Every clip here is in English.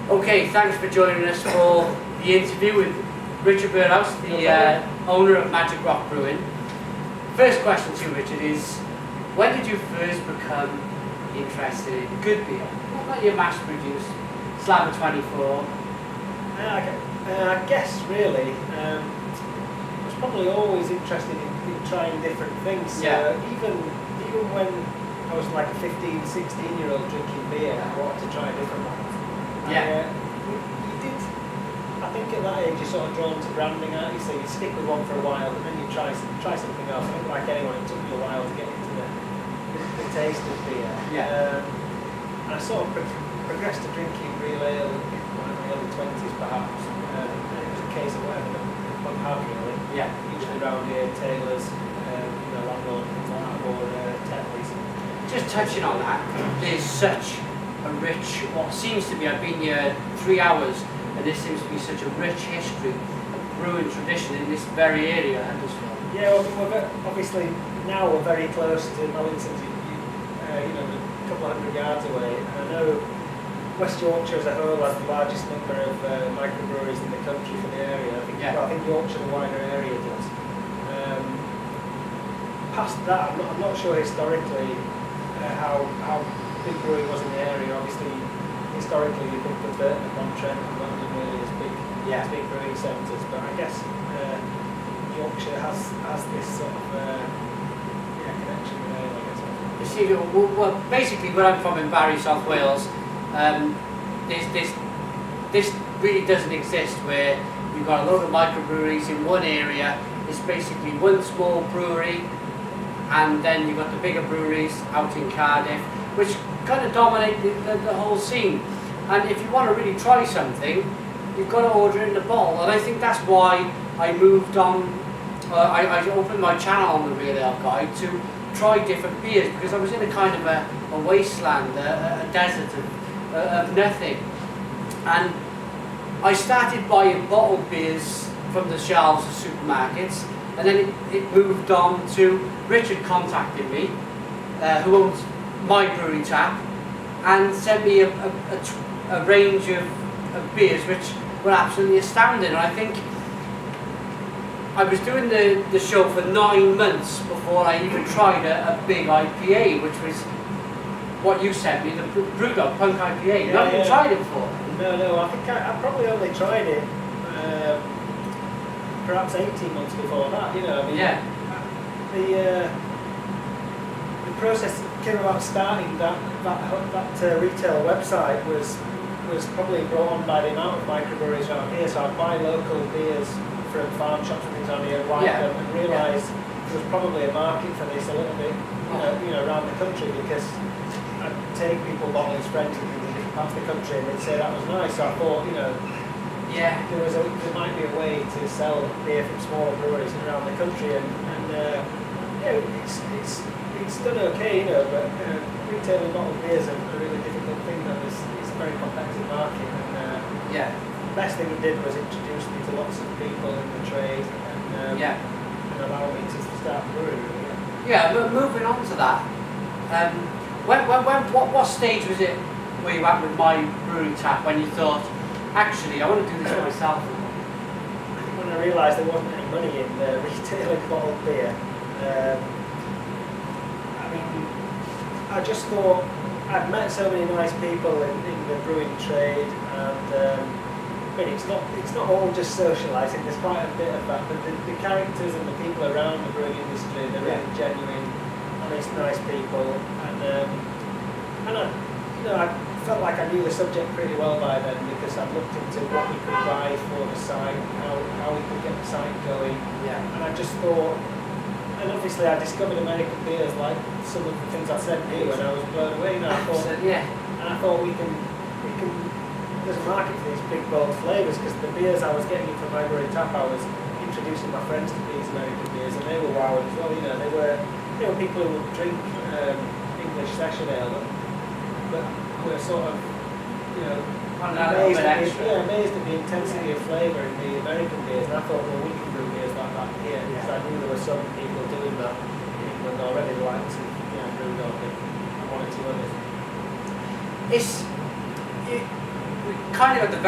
Okay, thanks for joining us for the interview with Richard Burhouse, the owner of Magic Rock Brewing. First question to you, Richard, is when did you first become interested in good beer? Not like your mass-produced Slabber 24. I guess really, I was probably always interested in trying different things. Yeah. Even when I was like a 15, 16-year-old drinking beer, I wanted to try different ones. Yeah. You did. I think at that age you're sort of drawn to branding, aren't you? So you stick with one for a while, and then you try something else. I think like anyone, it took me a while to get into the taste of beer. Yeah. And I sort of progressed to drinking real ale in my early 20s, perhaps. And it was a case of whatever the pub had really. Yeah. Usually around here, Taylor's, Landlord, things like that, or Tetley's. Just touching on that, there's such a rich, what seems to be, I've been here 3 hours, and there seems to be such a rich history of brewing tradition in this very area, Huddersfield. Yeah, well, obviously now we're very close to Mellington's, a couple of hundred yards away, and I know West Yorkshire as a whole has the largest number of microbreweries in the country for the area. I think Yorkshire, the wider area, does. Past that, I'm not sure historically how big brewing was in the area. Obviously, historically, you think of Burton and Montreal and London really as big brewing centres, but I guess Yorkshire has this sort of connection with ale, I guess. You see, well, basically where I'm from in Barry, South Wales, this really doesn't exist where you've got a lot of microbreweries in one area. It's basically one small brewery, and then you've got the bigger breweries out in Cardiff, which kind of dominate the whole scene. And if you want to really try something, you've got to order it in the bottle. And I think that's why I moved on. I opened my channel on the Real Ale Guide to try different beers, because I was in a kind of a wasteland, a desert of nothing. And I started buying bottled beers from the shelves of supermarkets, and then it moved on to Richard contacting me, who owns my brewery tap, and sent me a range of beers which were absolutely astounding. And I think I was doing the show for 9 months before I even tried a big IPA, which was what you sent me, the Brewdog Punk IPA. You haven't tried it before? No, I think I probably only tried it perhaps 18 months before that, The process came about starting that retail website was probably brought on by the amount of microbreweries around here. So I'd buy local beers from farm shops and things on here, and realise there was probably a market for this a little bit, around the country, because I'd take people bottling French and things in different parts of the country, and they'd say that was nice. So I thought, there might be a way to sell beer from smaller breweries around the country, and it's done okay, but retailing bottled beers are a really difficult thing. It's a very competitive market, and the best thing it did was introduce me to lots of people in the trade, and allow me to start brewing. Yeah, but moving on to that, what stage was it where you went with my brewery tap when you thought, actually, I want to do this myself? I think when I realised there wasn't any money in retailing bottled beer, I just thought I'd met so many nice people in the brewing trade, and it's not all just socialising. There's quite a bit of that, but the characters and the people around the brewing industry, they're really genuine, honest, nice people, and I felt like I knew the subject pretty well by then, because I'd looked into what we could buy for the site, how we could get the site going, and I just thought. And obviously I discovered American beers, like some of the things I said to you, and I was blown away. And I thought we can. There's a market for these big bold flavours, because the beers I was getting from my brewery tap, I was introducing my friends to these American beers, and they were wowed as well. They were people who would drink English session ale, but were sort of amazed at the intensity of flavour in the American beers, and I thought, well, we can brew beers like that here, because I knew there were some people doing that in England already, like to Brewdog and one or two others. We kind of got the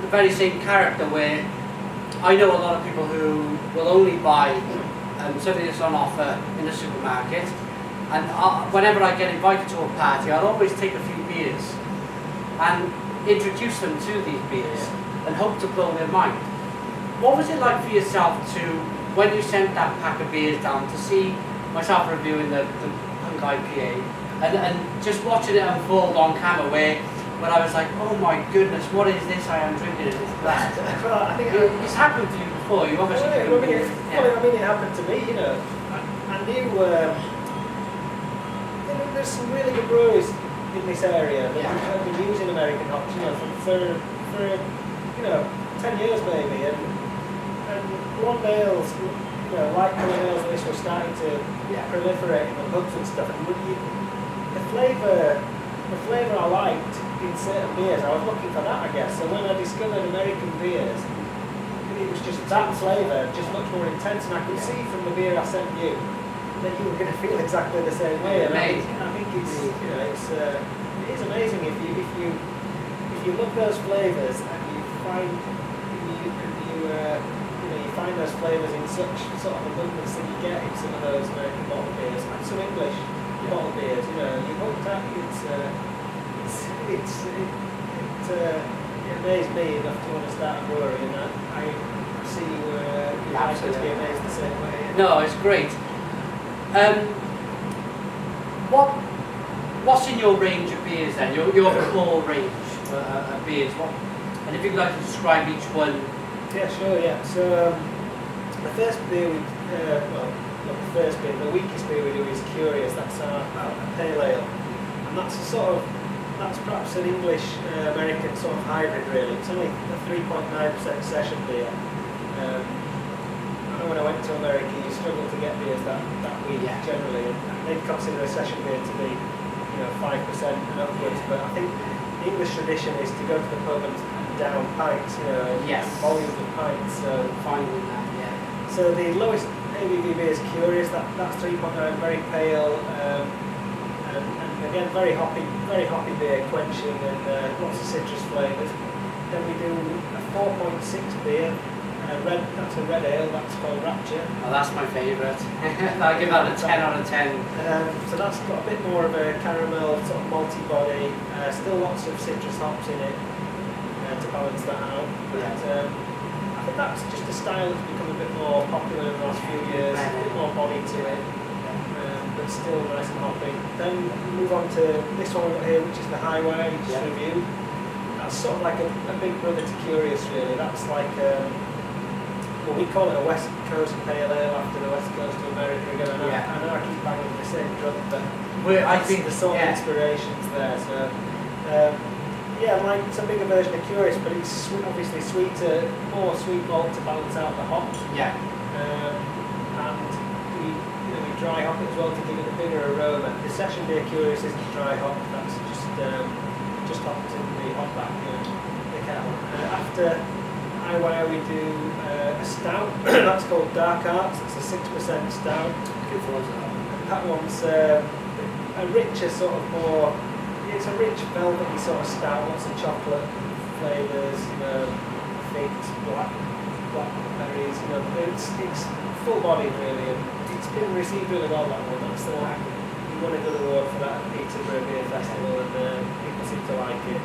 very same character where I know a lot of people who will only buy something that's on offer in the supermarket, and whenever I get invited to a party, I'll always take a few beers and introduce them to these beers and hope to blow their mind. What was it like for yourself when you sent that pack of beers down, to see myself reviewing the Punk IPA and just watching it unfold on camera when I was like, oh my goodness, what is this I am drinking in this glass? Well, I think It's happened to you before. You obviously it happened to me. I knew there's some really good breweries in this area that have been using American hops, for 10 years maybe, and blonde ales, light coloured ales, this were starting to proliferate in the pubs and stuff. And the flavour I liked in certain beers, I was looking for that, I guess. So when I discovered American beers, it was just that flavour, just much more intense, and I could see from the beer I sent you that you were going to feel exactly the same way. And I think it is amazing if you look those flavours and you find those flavours in such sort of abundance that you get in some of those American bottle beers and some English bottle beers. You hooked at it amazed me enough to want to start a brewery, and I see you're likely to be amazed the same way. No, it's great. What's in your range of beers then? Your core range of beers. And if you'd like to describe each one. Yeah, sure. Yeah. So the first beer the weakest beer we do is Curious. That's our pale ale, and that's perhaps an English American sort of hybrid really. It's only a 3.9% session beer. I know when I went to America, you struggle to get beers that weak generally, and they'd consider a session beer to be 5% and upwards. But I think the English tradition is to go to the pub and down pints, volumes of pints. So Finding that, So the lowest ABV beer is Curious. That's 3.9, very pale, and again very hoppy beer, quenching, and lots of citrus flavours. Then we do a 4.6 beer. That's a red ale, that's called Rapture. Oh, that's my favourite. I give that a 10 out of 10. So that's got a bit more of a caramel, sort of malty body, still lots of citrus hops in it to balance that out. But I think that's just a style that's become a bit more popular in the last few years, a bit more body to it, but still nice and hoppy. Then we move on to this one we've got here, which is the Highway, just reviewed. That's sort of like a big brother to Curious really. That's like we call it a West Coast pale ale after the West Coast of America again. I know I keep banging the same drum, but I think the sort of inspirations there. So like it's a bigger version of Curious, but it's obviously sweeter, more sweet malt to balance out the hops. And we dry hop it as well to give it a bigger aroma. The session beer Curious isn't dry hop. That's just hopped in the hop back the kettle. After where we do a stout, that's called Dark Arts, it's a 6% stout. Good for us. That one's a richer sort of more, it's a rich velvety sort of stout, lots of chocolate flavours, figs, blackberries, it's full bodied really, and it's been received really well, that one. That's the one we won a good award for that at Peterborough Beer Festival, and people seem to like it.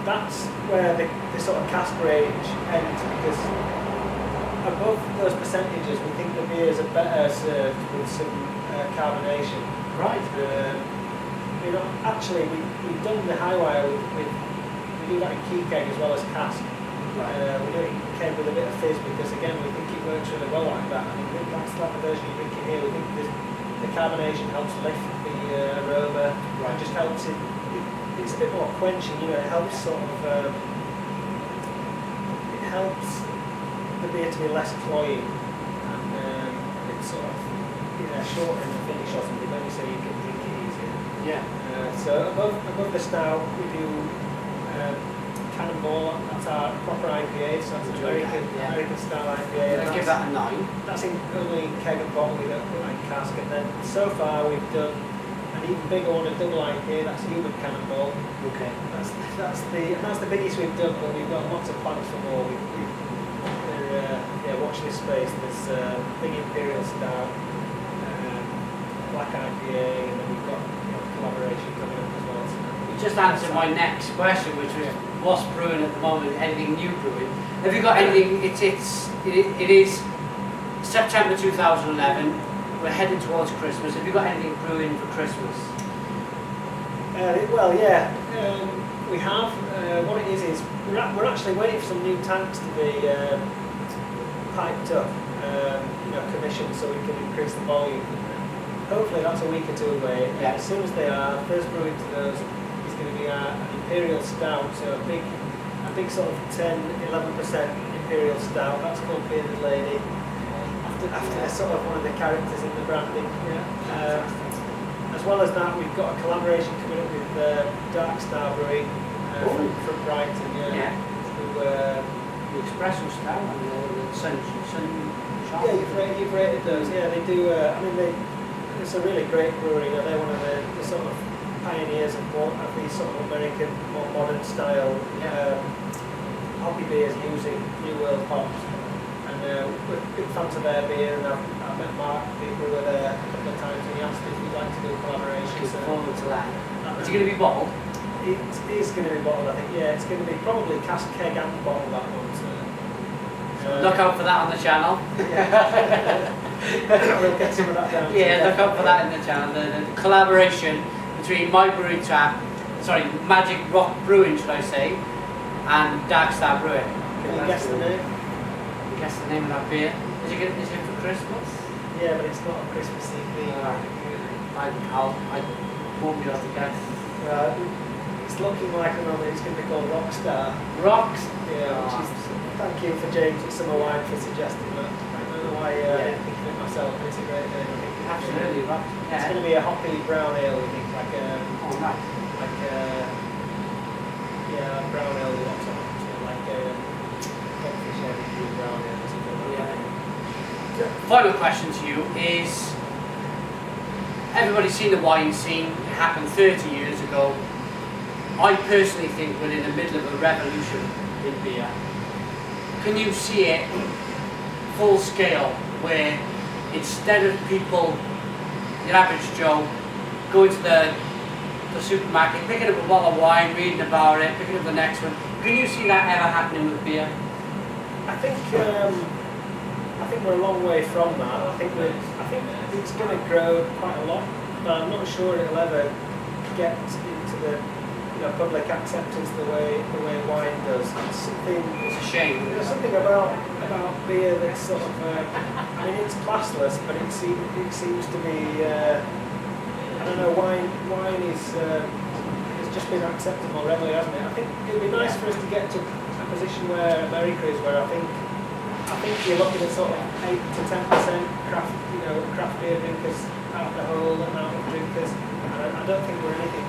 That's where the sort of cask range ends, because above those percentages we think the beers are better served with some carbonation. Right. Actually we've done the Highwire we do that in key keg as well as cask. Right. We do it in keg with a bit of fizz because again we think it works really well like that. I mean that's like the version you're drinking here. We think the carbonation helps lift the aroma. Right. It just helps it. It's a bit more quenching, it helps sort of, it helps the beer to be less cloying, and it's sort of, shorter in the finish or something, don't you, so you can drink it easier. So above the stout we do Cannonball, that's our proper IPA, so that's an American style IPA. I give that a 9. That's only in keg and bottle, we don't put that in cask. And then so far we've done an even bigger one, a double IPA, that's Human Cannonball. Okay. That's the biggest we've done, but we've got lots of plans for more. Watch this space. There's big Imperial Stout, Black IPA, and then we've got collaboration coming up as well. So You just answered my next question, which was what's brewing at the moment? Anything new brewing? Have you got anything? It is September 2011. We're heading towards Christmas. Have you got anything brewing for Christmas? We have. What it is we're actually waiting for some new tanks to be piped up, commissioned, so we can increase the volume. Hopefully that's a week or two away. Yeah. As soon as they are, first brewing to those is going to be an Imperial Stout, so a big sort of 10-11% Imperial Stout. That's called Bearded Lady, after sort of one of the characters in the branding. As well as that, we've got a collaboration coming up with Dark Star Brewing from Brighton. The espresso stout and the sun Yeah, you've rated those. Yeah, they do. It's a really great brewery. They're one of the sort of pioneers of these sort of American, more modern style hoppy beers using New World hops. And we're big fans of their beer. And I've met Mark, the brewer there, a couple of times, and he asked if we'd like to do a collaboration. Looking forward to that. Is it going to be bottled? It is going to be bottled, I think. Yeah, it's going to be probably cask, keg, and bottle that one. So. Look out for that on the channel. We'll get some of that down. Yeah, look out for that in the channel. The collaboration between Magic Rock Brewing, should I say, and Dark Star Brewing. Can you guess the name? Guess the name of that beer. Is it for Christmas? Yeah, but it's not a Christmassy theme. I won't be able to guess. It's looking like a moment. It's going to be called Rockstar. Rocks? Yeah, thank you for James at Summer Wine for suggesting that. I don't know why I didn't think of it myself, but it's a great name. I think Absolutely, Rocks. It's going to be a hoppy brown ale, we think, like nice. Brown ale with lots of hops, like coffee sherry brown ale or something like that. Final question to you is, everybody's seen the wine scene. It happened 30 years ago. I personally think we're in the middle of a revolution in beer. Can you see it full scale, where instead of people, your average Joe, going to the supermarket, picking up a bottle of wine, reading about it, picking up the next one, can you see that ever happening with beer? I think we're a long way from that. I think it's going to grow quite a lot, but I'm not sure it'll ever get into the public acceptance the way wine does. It's It's a shame. There's something about beer that's sort of it's classless, but it seems to be I don't know, wine is has just been accepted more readily, hasn't it? I think it would be nice for us to get to a position where America is, where I think you're looking at sort of 8 to 10% craft beer drinkers out of the whole amount of drinkers, and I don't think we're anything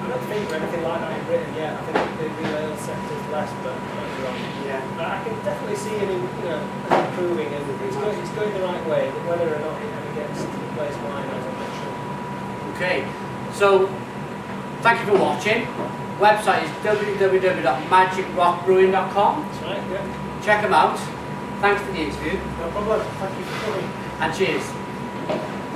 like that in Britain yet. I think the real ale sector is less, but I might be wrong. Yeah. But I can definitely see it improving, and it's going the right way, but whether or not it ever gets to the place wine, I'm not sure. Okay, so thank you for watching. Website is www.magicrockbrewing.com. That's right, yeah. Check them out. Thanks for the interview No problem. Thank you for coming. and cheers.